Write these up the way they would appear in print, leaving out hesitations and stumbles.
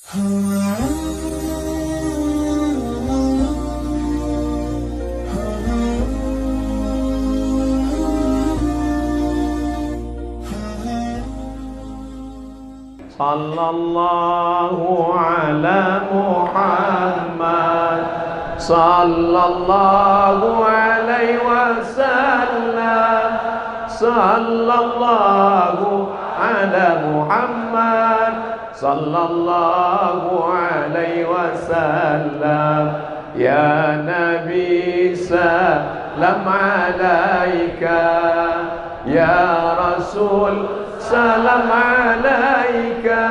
Sallallahu ala Muhammad, sallallahu alaihi wasallam, sallallahu ala Muhammad, sallallahu alaihi wasallam. Ya Nabi salam alaika, ya Rasul salam alaika,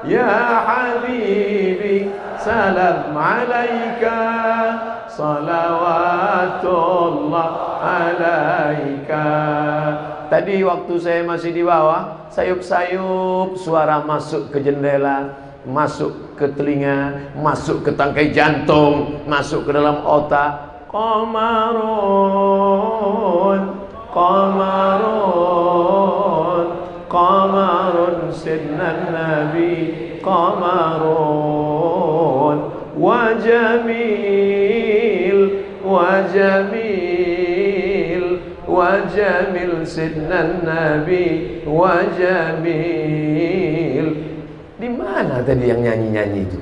ya Habibi salam alaika, salawatullah alaika. Tadi waktu saya masih di bawah, sayup-sayup suara masuk ke jendela, masuk ke telinga, masuk ke tangkai jantung, masuk ke dalam otak. Qamarun, qamarun, qamarun sidna nabi, qamarun wa jamil, wa jamil, wa jamil sidna nabi, wa jamil. Di mana tadi yang nyanyi-nyanyi itu?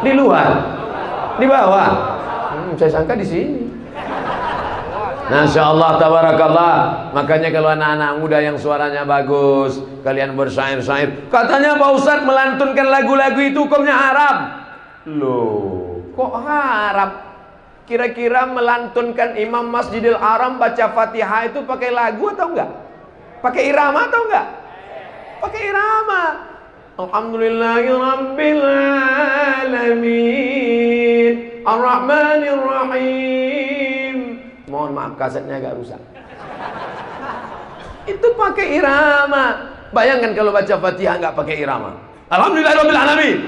Di luar? Di bawah? Saya sangka di sini. Masya Allah, tabarakallah. Makanya kalau anak-anak muda yang suaranya bagus, kalian bersyair-syair, katanya Pak Ustadz melantunkan lagu-lagu itu hukumnya haram. Loh, kok haram? Kira-kira melantunkan Imam Masjidil Haram baca Fatihah itu pakai lagu atau enggak? Pakai irama atau enggak? Pakai irama. Alhamdulillahirabbil alamin, Ar-Rahmanir Rahim. Mohon maaf, kasetnya agak rusak. Itu pakai irama. Bayangkan kalau baca Fatihah nggak pakai irama. Alhamdulillahirabbil alamin.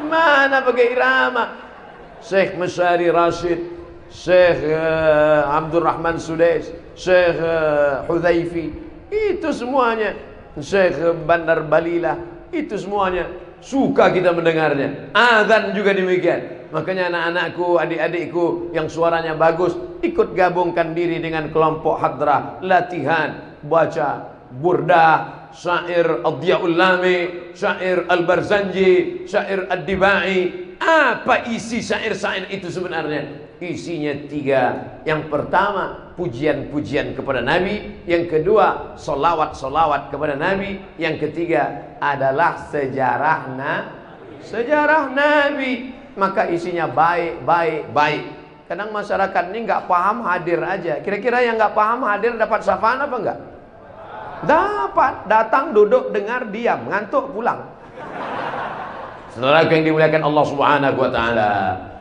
Mana pakai irama? Syekh Masyari Rashid, Syekh Abdurrahman Sudais, Syekh Hudhaifi, itu semuanya, Syekh Bandar Balila, itu semuanya suka kita mendengarnya. Azan juga demikian. Makanya anak-anakku, adik-adikku yang suaranya bagus, ikut gabungkan diri dengan kelompok hadrah, latihan baca burdah, syair Ad-Diyaul Lami, syair Al-Barzanji, syair Ad-Dibai. Apa isi syair-syair itu sebenarnya? Isinya tiga. Yang pertama, pujian-pujian kepada Nabi. Yang kedua, solawat-solawat kepada Nabi. Yang ketiga adalah sejarah Nabi. Maka isinya baik, baik, baik. Kadang masyarakat ini nggak paham, hadir aja. Kira-kira yang nggak paham hadir dapat syafaan apa enggak? Dapat. Datang, duduk, dengar, diam, ngantuk, pulang. Saudara yang dimuliakan Allah Subhanahu wa taala.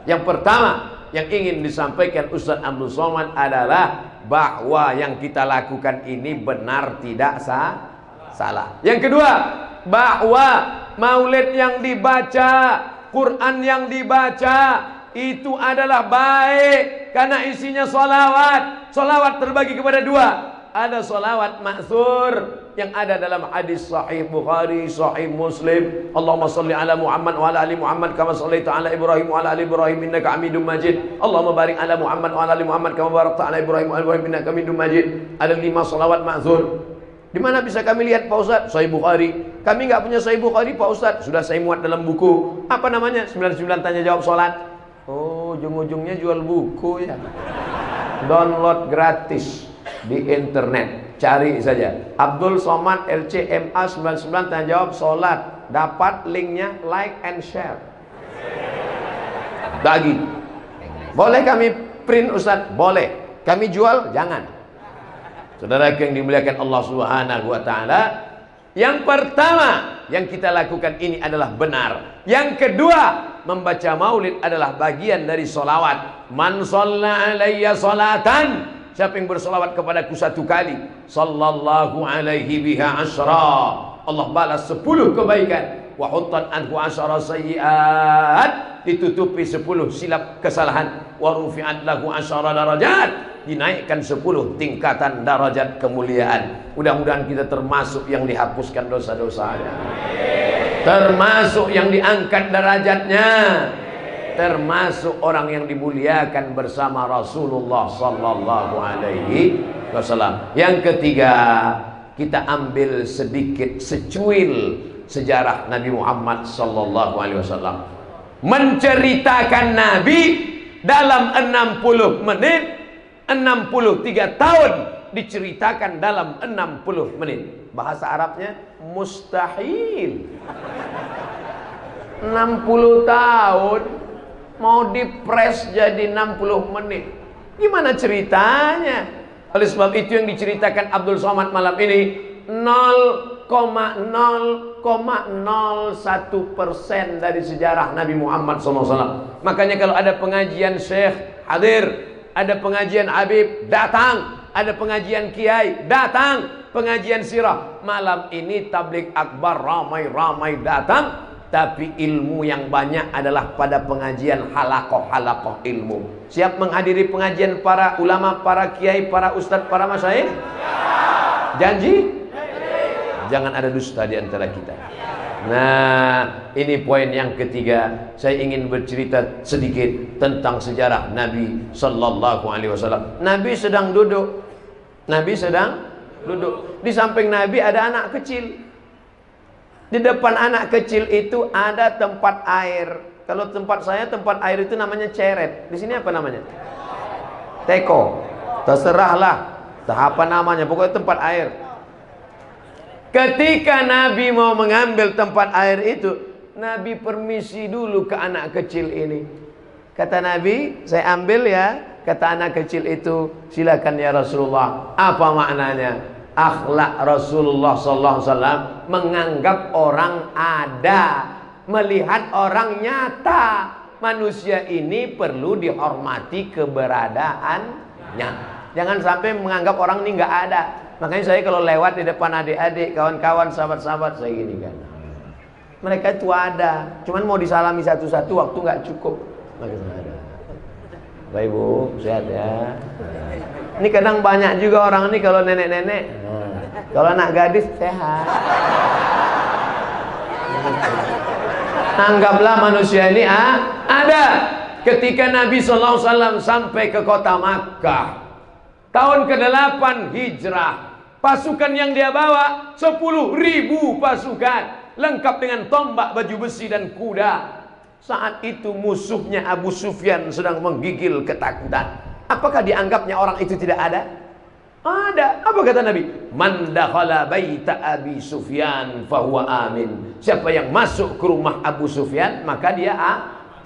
Yang pertama yang ingin disampaikan Ustaz Abdul Somad adalah bahwa yang kita lakukan ini benar, tidak salah. Yang kedua, bahwa maulid yang dibaca, Quran yang dibaca itu adalah baik karena isinya solawat. Solawat terbagi kepada dua. Ada solawat ma'thur yang ada dalam hadis sahih Bukhari, sahih Muslim. Allahumma salli ala Muhammad wa ala ali Muhammad kama sallaita ala Ibrahim wa ala ali Ibrahim innaka Hamidum Majid. Allahumma barik ala Muhammad wa ala ali Muhammad kama barakta ala Ibrahim wa ala Ibrahim innaka Hamidum Majid. Ada 5 salawat ma'thur. Di mana bisa kami lihat Pak Ustaz? Sahih Bukhari. Kami nggak punya Sahih Bukhari Pak Ustaz. Sudah saya muat dalam buku. Apa namanya? 99 tanya jawab salat. Oh, ujung-ujungnya jual buku ya. Download gratis di internet, cari saja Abdul Somad LCMA 99 tanya jawab salat, dapat linknya, like and share. Bagi. Boleh kami print Ustaz? Boleh. Kami jual? Jangan. Saudara yang dimuliakan Allah Subhanahu wa taala, yang pertama yang kita lakukan ini adalah benar. Yang kedua, membaca maulid adalah bagian dari solawat. Man shalla alayya salatan, siapa yang bersolawat kepadaku 1 kali, sallallahu alaihi biha asyra, Allah balas 10 kebaikan. Wa huttat anhu asyara sayyi'at, ditutupi 10 silap kesalahan. Wa rufi'at lahu asyara darajat, dinaikkan 10 tingkatan darajat kemuliaan. Mudah-mudahan kita termasuk yang dihapuskan dosa-dosanya. termasuk yang diangkat derajatnya, termasuk orang yang dimuliakan bersama Rasulullah sallallahu alaihi wasallam. Yang ketiga, kita ambil sedikit secuil sejarah Nabi Muhammad sallallahu alaihi wasallam. Menceritakan Nabi dalam 60 menit, 63 tahun diceritakan dalam 60 menit. Bahasa Arabnya mustahil. 60 tahun mau dipres jadi 60 menit. Gimana ceritanya? Oleh sebab itu yang diceritakan Abdul Somad malam ini 0,001% dari sejarah Nabi Muhammad SAW. Makanya kalau ada pengajian Syekh hadir, ada pengajian Habib datang, ada pengajian Kiai datang, pengajian sirah. Malam ini tabligh akbar ramai-ramai datang, tapi ilmu yang banyak adalah pada pengajian halakoh ilmu. Siap menghadiri pengajian para ulama, para kiai, para ustadz, para masyayikh? Janji? Jangan ada dusta di antara kita. Nah, ini poin yang ketiga. Saya ingin bercerita sedikit tentang sejarah Nabi sallallahu alaihi wasallam. Nabi sedang duduk. Nabi sedang duduk. Di samping Nabi ada anak kecil. Di depan anak kecil itu ada tempat air. Kalau tempat saya, tempat air itu namanya ceret. Di sini apa namanya? Teko. Terserahlah apa namanya, pokoknya tempat air. Ketika Nabi mau mengambil tempat air itu, Nabi permisi dulu ke anak kecil ini. Kata Nabi, saya ambil ya. Kata anak kecil itu, silakan ya Rasulullah. Apa maknanya? Akhlak Rasulullah SAW menganggap orang ada, melihat orang nyata. Manusia ini perlu dihormati keberadaannya. Jangan sampai menganggap orang ini nggak ada. Makanya saya kalau lewat di depan adik-adik, kawan-kawan, sahabat-sahabat, saya gini kan. Mereka itu ada, cuman mau disalami satu-satu waktu nggak cukup. Makanya ada. Baik Bu, sehat ya. Ini kadang banyak juga orang ini kalau nenek-nenek. Kalau anak gadis sehat. Anggaplah manusia ini ada. Ketika Nabi SAW sampai ke kota Makkah, tahun ke-8 hijrah, pasukan yang dia bawa 10.000 pasukan, lengkap dengan tombak, baju besi dan kuda. Saat itu musuhnya Abu Sufyan sedang menggigil ketakutan. Apakah dianggapnya orang itu tidak ada? Ada. Apa kata Nabi? Man dakhala baita Abi Sufyan fahuwa amin. Siapa yang masuk ke rumah Abu Sufyan, maka dia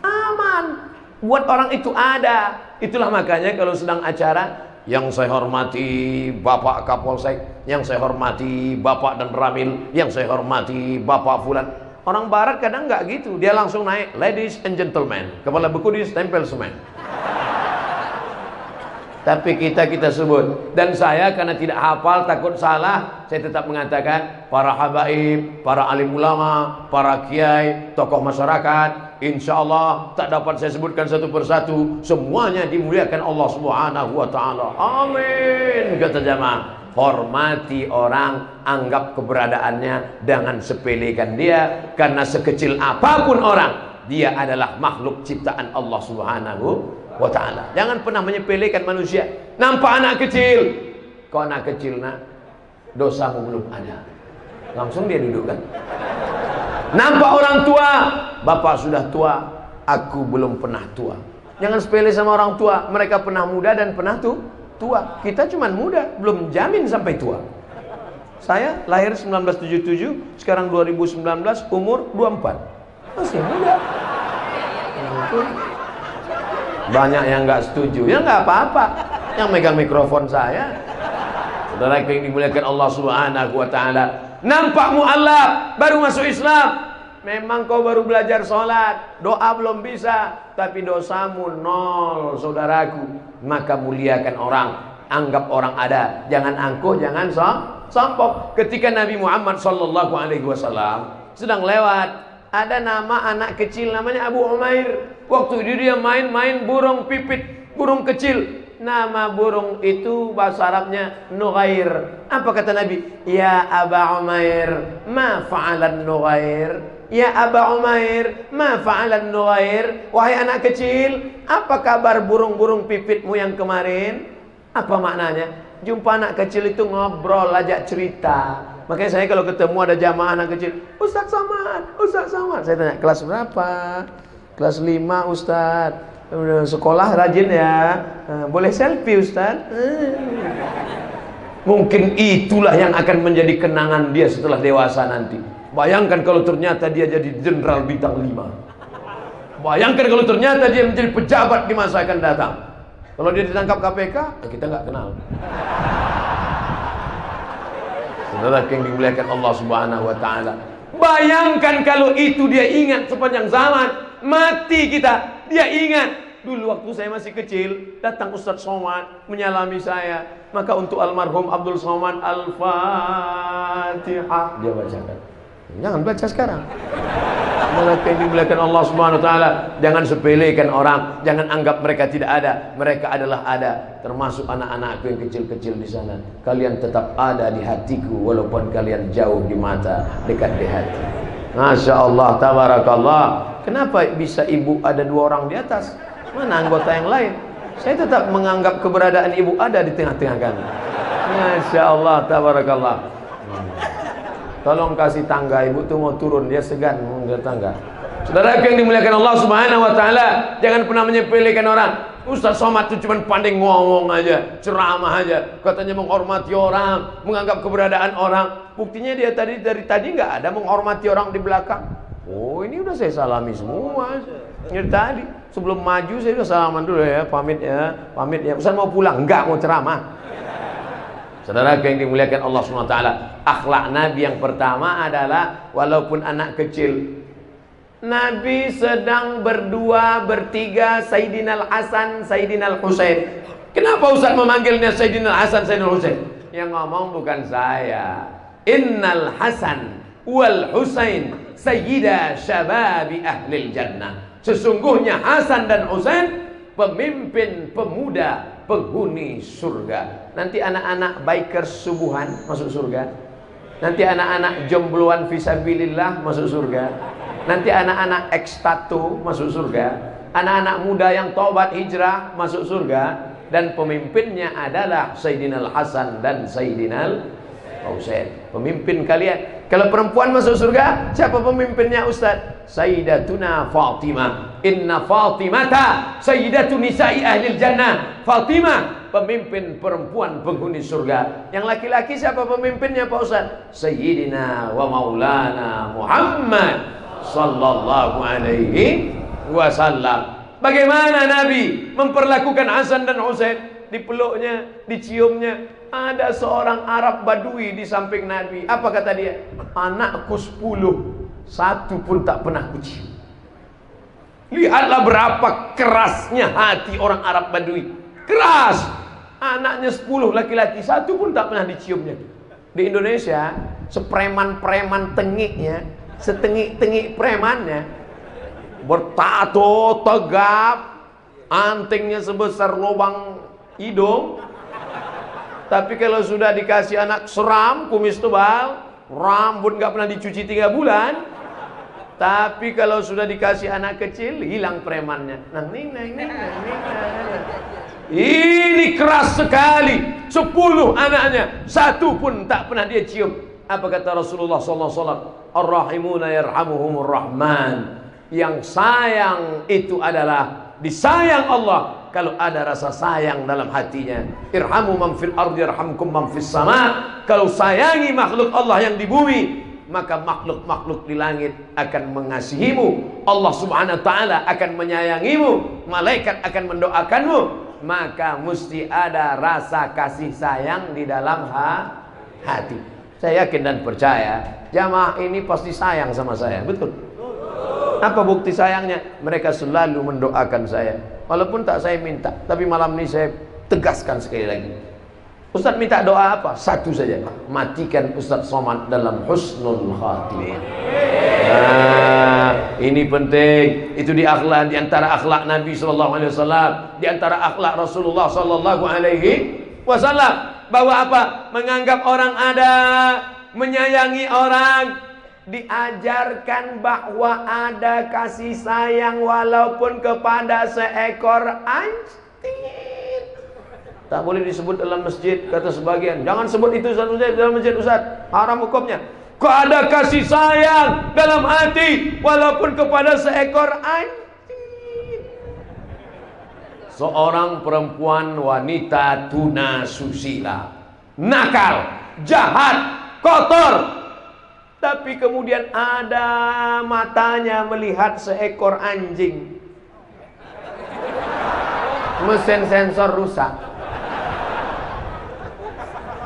aman. Buat orang itu ada. Itulah makanya kalau sedang acara, yang saya hormati Bapak Kapolsek, yang saya hormati Bapak dan Ramil, yang saya hormati Bapak Fulan. Orang barat kadang nggak gitu, dia langsung naik, ladies and gentlemen, kepala beku ditempel semen. Tapi kita sebut. Dan saya karena tidak hafal, takut salah, saya tetap mengatakan para habaib, para alim ulama, para kiai, tokoh masyarakat, insya Allah tak dapat saya sebutkan satu persatu, semuanya dimuliakan Allah Subhanahu wa ta'ala. Amin. Kata jamaah, hormati orang, anggap keberadaannya, jangan sepelekan dia, karena sekecil apapun orang, dia adalah makhluk ciptaan Allah Subhanahu wa ta'ala. Jangan pernah menyepelekan manusia. Nampak anak kecil, kau anak kecil nak, dosamu belum ada, langsung dia duduk kan. Nampak orang tua, bapak sudah tua, aku belum pernah tua. Jangan sepele sama orang tua, mereka pernah muda dan pernah tua. Kita cuma muda, belum jamin sampai tua. Saya lahir 1977, sekarang 2019, umur 24, masih muda. Banyak yang nggak setuju, ya nggak apa-apa. Yang megang mikrofon saya, saudara yang dimuliakan Allah Subhanahu wa ta'ala. Nampak mu'alaf, baru masuk Islam. Memang kau baru belajar sholat, doa belum bisa, tapi dosamu nol, saudaraku. Maka muliakan orang, anggap orang ada, jangan angkuh, jangan sombong. Ketika Nabi Muhammad sallallahu alaihi wasallam sedang lewat, ada nama anak kecil namanya Abu Umair. Waktu itu dia main-main burung pipit, burung kecil. Nama burung itu bahasa Arabnya Nughair. Apa kata Nabi? Ya Aba Umair, ma fa'alan Nughair? Ya Aba Umair, ma fa'alan Nughair? Wahai anak kecil, apa kabar burung-burung pipitmu yang kemarin? Apa maknanya? Jumpa anak kecil itu ngobrol, ajak cerita. Makanya saya kalau ketemu ada jamaah anak kecil, Ustaz Somad, Ustaz Somad. Saya tanya, kelas berapa? Kelas 5 Ustaz. Sekolah rajin ya. Boleh selfie Ustaz? Mungkin itulah yang akan menjadi kenangan dia setelah dewasa nanti. Bayangkan kalau ternyata dia jadi jenderal bintang 5. Bayangkan kalau ternyata dia menjadi pejabat di masa akan datang. Kalau dia ditangkap KPK, ya kita nggak kenal. Saudara yang dimuliakan Allah Subhanahu wa taala. Bayangkan kalau itu dia ingat sepanjang zaman, mati kita, dia ingat. Dulu waktu saya masih kecil, datang Ustaz Somad menyalami saya. Maka untuk almarhum Abdul Somad, Al-Fatihah dia bacakan. Jangan baca sekarang. Malaikat yang dimuliakan Allah Subhanahu wa taala, jangan sepelekan orang, jangan anggap mereka tidak ada. Mereka adalah ada, termasuk anak-anakku yang kecil-kecil di sana. Kalian tetap ada di hatiku walaupun kalian jauh di mata, dekat di hati. Masya Allah, tabarakallah. Kenapa bisa ibu ada 2 orang di atas? Mana anggota yang lain? Saya tetap menganggap keberadaan ibu ada di tengah-tengah kami. Masya Allah, tabarakallah. Tolong kasih tangga, ibu tuh mau turun, dia segan mau ke tangga. Saudara yang dimuliakan Allah Subhanahu wa taala, jangan pernah menyepelekan orang. Ustaz Somad itu cuma pandai ngomong aja, ceramah aja, katanya menghormati orang, menganggap keberadaan orang. Buktinya dia dari tadi nggak ada menghormati orang di belakang. Oh, ini udah saya salami semua. Dari tadi sebelum maju saya udah salaman dulu ya, pamit ya, pamit ya. Ustaz mau pulang? Enggak, mau ceramah. Saudara yang dimuliakan Allah SWT, akhlak Nabi yang pertama adalah walaupun anak kecil, Nabi sedang berdua, bertiga, Sayyidina Al-Hasan, Sayyidina Al-Husain. Kenapa Ustaz memanggilnya Sayyidina Al-Hasan, Sayyidina Al-Husain? Yang ngomong bukan saya. Innal Hasan wal Husain sayyida syababi ahlil jannah. Sesungguhnya Hasan dan Husain pemimpin pemuda penghuni surga. Nanti anak-anak bikers subuhan masuk surga. Nanti anak-anak jombloan fisabilillah masuk surga. Nanti anak-anak ekstatu masuk surga. Anak-anak muda yang taubat hijrah masuk surga. Dan pemimpinnya adalah Sayyidina Al-Hasan dan Sayyidina Al-Husain. Pemimpin kalian. Kalau perempuan masuk surga, siapa pemimpinnya Ustaz? Sayyidatuna Fatimah. Inna Fatimata sayyidatu nisa'i ahlil jannah. Fatimah pemimpin perempuan penghuni surga. Yang laki-laki siapa pemimpinnya Pak Ustaz? Sayyidina wa maulana Muhammad sallallahu alaihi wasallam. Bagaimana Nabi memperlakukan Hasan dan Husain? Dipeluknya, diciumnya. Ada seorang Arab Badui di samping Nabi. Apa kata dia? Anakku 10, 1 pun tak pernah kucium. Lihatlah berapa kerasnya hati orang Arab Badui. Keras. Anaknya 10 laki-laki, 1 pun tak pernah diciumnya. Di Indonesia, sepreman-preman tengiknya, setengik-tengik premannya, bertato tegap, antingnya sebesar lubang hidung. Tapi kalau sudah dikasih anak seram, kumis tebal, rambut nggak pernah dicuci 3 bulan. Tapi kalau sudah dikasih anak kecil, hilang premannya. Ini keras sekali. 10 anaknya, 1 pun tak pernah dia cium. Apa kata Rasulullah SAW? Ar-Rahimuna yarhamuhumur Rahman. Yang sayang itu adalah disayang Allah kalau ada rasa sayang dalam hatinya. Irhamu man fil ardi yarhamkum man fis sama. Kalau sayangi makhluk Allah yang di bumi, maka makhluk-makhluk di langit akan mengasihimu. Allah Subhanahu wa taala akan menyayangimu. Malaikat akan mendoakanmu. Maka mesti ada rasa kasih sayang di dalam hati. Saya yakin dan percaya jamaah ini pasti sayang sama saya. Betul? Apa bukti sayangnya? Mereka selalu mendoakan saya. Walaupun tak saya minta, tapi malam ini saya tegaskan sekali lagi. Ustaz minta doa apa? 1 saja. Matikan Ustaz Somad dalam husnul khatimah. Ini penting. Itu di akhlak, di antara akhlak Nabi sallallahu alaihi wasallam, di antara akhlak Rasulullah sallallahu alaihi wasallam, bahwa apa? Menganggap orang ada, menyayangi orang, diajarkan bahwa ada kasih sayang walaupun kepada seekor anjing. Tak boleh disebut dalam masjid, kata sebagian. Jangan sebut itu dalam masjid, Ustaz. Haram hukumnya. Kok ada kasih sayang dalam hati walaupun kepada seekor anjing. Seorang perempuan wanita tuna susila, nakal, jahat, kotor, tapi kemudian ada matanya melihat seekor anjing. Mesin sensor rusak.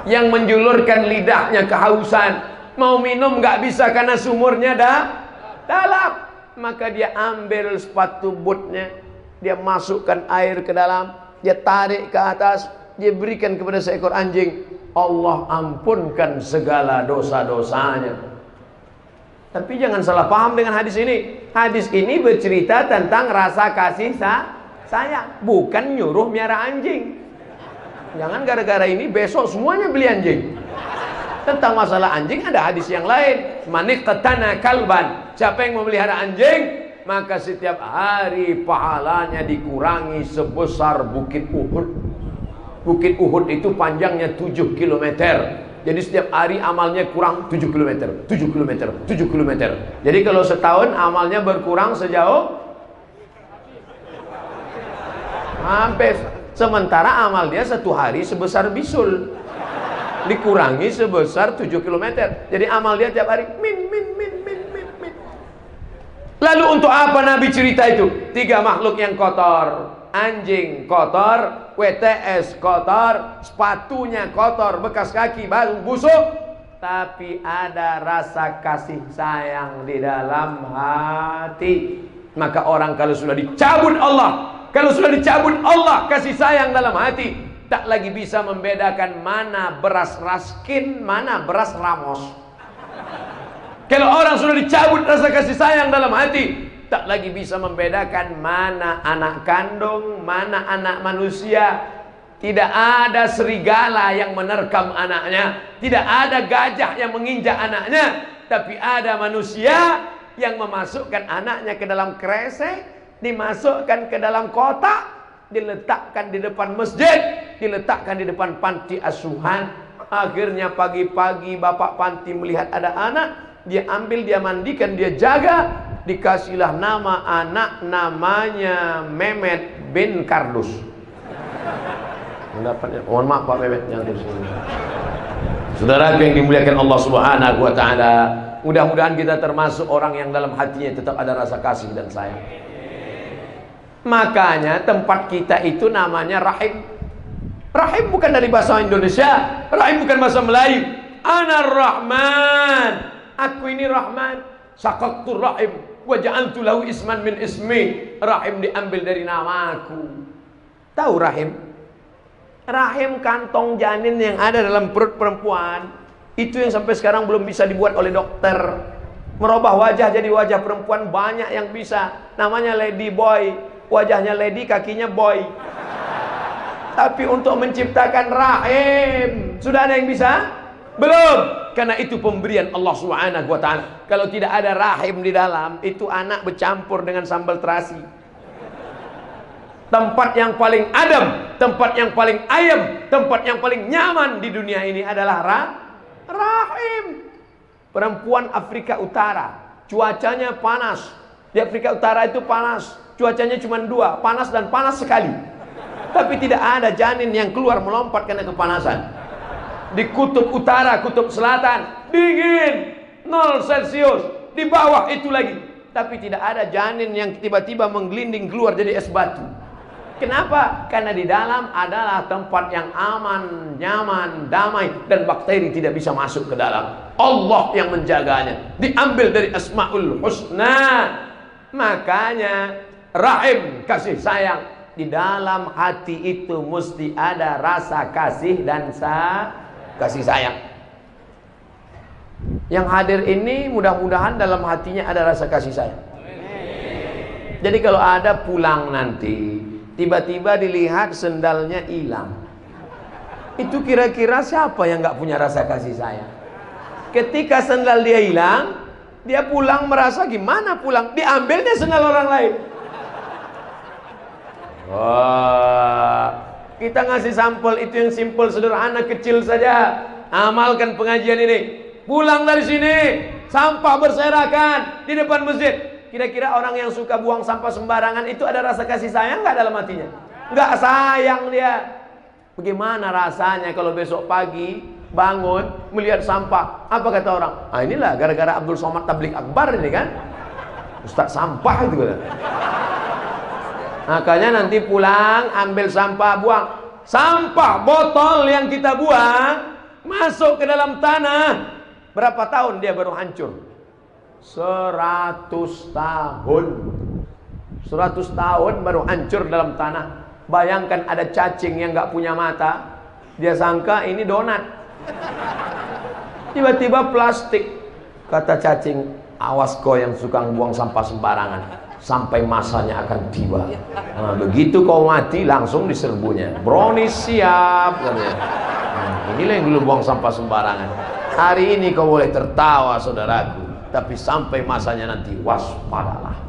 Yang menjulurkan lidahnya kehausan, mau minum nggak bisa karena sumurnya dalam. Maka dia ambil sepatu bootnya, dia masukkan air ke dalam, dia tarik ke atas, dia berikan kepada seekor anjing. Allah ampunkan segala dosa-dosanya. Tapi jangan salah paham dengan hadis ini. Hadis ini bercerita tentang rasa kasih sayang, bukan nyuruh miara anjing. Jangan gara-gara ini besok semuanya beli anjing. Tentang masalah anjing ada hadis yang lain. Maniqtana kalban, siapa yang memelihara anjing, maka setiap hari pahalanya dikurangi sebesar bukit Uhud. Bukit Uhud itu panjangnya 7 km. Jadi setiap hari amalnya kurang 7 km, 7 km, 7 km. Jadi kalau setahun amalnya berkurang sejauh hampir. Sementara amal dia satu hari sebesar bisul, dikurangi sebesar 7 km. Jadi amal dia tiap hari min. Lalu untuk apa Nabi cerita itu? 3 makhluk yang kotor. Anjing kotor, WTS kotor, sepatunya kotor, bekas kaki baru busuk, tapi ada rasa kasih sayang di dalam hati. Maka orang kalau sudah dicabut Allah, kalau sudah dicabut Allah kasih sayang dalam hati, tak lagi bisa membedakan mana beras raskin, mana beras ramos. Kalau orang sudah dicabut rasa kasih sayang dalam hati, tak lagi bisa membedakan mana anak kandung, mana anak manusia. Tidak ada serigala yang menerkam anaknya, tidak ada gajah yang menginjak anaknya, tapi ada manusia yang memasukkan anaknya ke dalam kresek, dimasukkan ke dalam kotak, diletakkan di depan masjid, diletakkan di depan panti asuhan. Akhirnya pagi-pagi bapak panti melihat ada anak, dia ambil, dia mandikan, dia jaga, dikasihlah nama anak, namanya Mehmet bin Kardus. Mendapatnya, mohon maaf Pak Mehmet yang di sini. Saudara yang dimuliakan Allah Subhanahu wa taala, mudah-mudahan kita termasuk orang yang dalam hatinya tetap ada rasa kasih dan sayang. Makanya tempat kita itu namanya rahim. Rahim bukan dari bahasa Indonesia, rahim bukan bahasa Melayu. Anar Rahman, aku ini Rahman. Sakaktur rahim wa ja'altu lahu isman min ismi. Rahim diambil dari namaku. Tahu rahim? Rahim kantong janin yang ada dalam perut perempuan. Itu yang sampai sekarang belum bisa dibuat oleh dokter. Merubah wajah jadi wajah perempuan banyak yang bisa. Namanya lady boy. Wajahnya lady, kakinya boy. Tapi untuk menciptakan rahim, sudah ada yang bisa? Belum. Karena itu pemberian Allah Subhanahu wa taala. Kalau tidak ada rahim di dalam, itu anak bercampur dengan sambal terasi. Tempat yang paling adem, tempat yang paling ayem, tempat yang paling nyaman di dunia ini adalah rahim. Perempuan Afrika Utara, cuacanya panas. Di Afrika Utara itu panas, cuacanya cuma 2, panas dan panas sekali. Tapi tidak ada janin yang keluar melompat karena kepanasan. Di kutub utara, kutub selatan, dingin, 0 Celcius. Di bawah itu lagi. Tapi tidak ada janin yang tiba-tiba menggelinding keluar jadi es batu. Kenapa? Karena di dalam adalah tempat yang aman, nyaman, damai, dan bakteri tidak bisa masuk ke dalam. Allah yang menjaganya. Diambil dari Asmaul Husna. Makanya rahim, kasih sayang. Di dalam hati itu mesti ada rasa kasih dan kasih sayang. Yang hadir ini mudah-mudahan dalam hatinya ada rasa kasih sayang. Jadi kalau ada pulang nanti, tiba-tiba dilihat sendalnya hilang, itu kira-kira siapa yang nggak punya rasa kasih sayang? Ketika sendal dia hilang, dia pulang merasa gimana pulang? Diambilnya sendal orang lain. Wah, kita ngasih sampel itu yang simpel, sederhana, kecil saja. Amalkan pengajian ini. Pulang dari sini, sampah berserakan di depan masjid. Kira-kira orang yang suka buang sampah sembarangan itu ada rasa kasih sayang nggak dalam hatinya? Nggak sayang dia. Bagaimana rasanya kalau besok pagi bangun melihat sampah? Apa kata orang? Ah, inilah gara-gara Abdul Somad Tabligh Akbar ini kan, Ustadz sampah itu kan. Makanya nanti pulang ambil sampah, buang. Sampah botol yang kita buang masuk ke dalam tanah. Berapa tahun dia baru hancur? 100 tahun. 100 tahun baru hancur dalam tanah. Bayangkan ada cacing yang gak punya mata, dia sangka ini donat, tiba-tiba plastik. Kata cacing, awas kau yang suka buang sampah sembarangan, sampai masanya akan tiba. Nah, begitu kau mati langsung diserbunya. Brownies siap katanya. Inilah yang dulu buang sampah sembarangan. Hari ini kau boleh tertawa saudaraku, tapi sampai masanya nanti waspadalah.